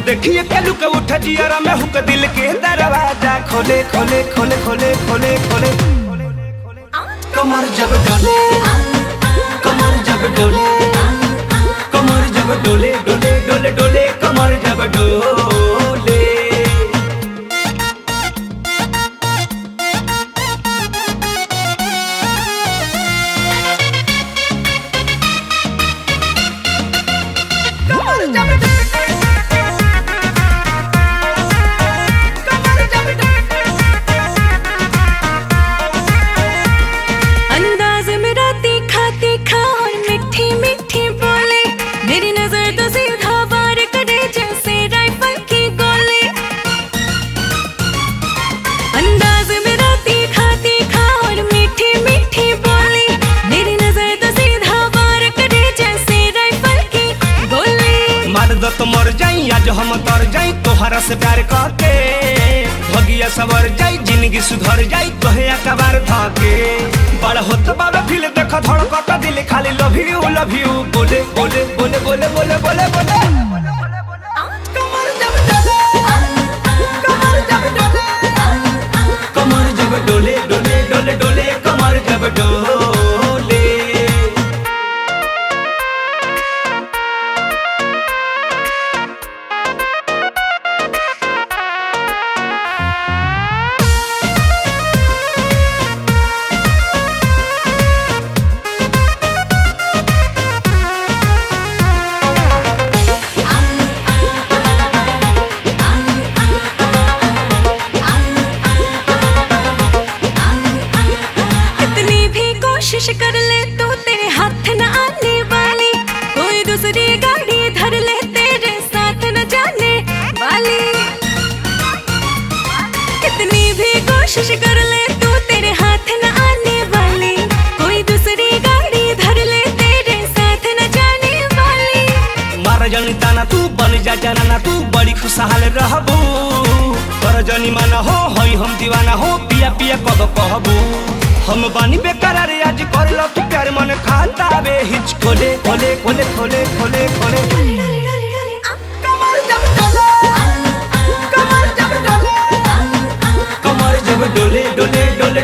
देखिए के लुक उठा जियारा में हुक दिल के दरवाजा खोले खोले खोले खोले खोले खोले कमर जब डोले कमर जब डोले कमर जब डोले डोले डोले डोले कमर जब डोले तो मर जाई आज हम तर जाई तोहरा से प्यार करके भगिया सवर जाई जिंदगी सुधर जाई तोहे अकबार धाके बड़ होत बाबे फिल देख धड़कत दिल खाली लव यू बोले बोले बोले बोले बोले बोले बोले कमर जब डोले कमर जब डोले कमर जब डोले डोले डोले डोले कमर जब डोले कोशिश कर ले तो तेरे हाथ न आने वाली कोई दूसरी गाड़ी धर ले तेरे साथ न जाने वाली कितनी भी कोशिश कर ले तो तेरे हाथ न आने वाली कोई दूसरी गाड़ी धर ले तेरे साथ न जाने वाली मार जनी ताना तू बन जा जाना तू बड़ी खुशहाल रहबू पर जनी माना हो हई हम दीवाना हो पिया पिया कब कहबू हम बानी बेकरार आज कर लो तू प्यार मन खाता बे हिच खोले खोले खोले खोले खोले खोले कमर जब डोले कमर जब डोले कमर जब डोले डोले डोले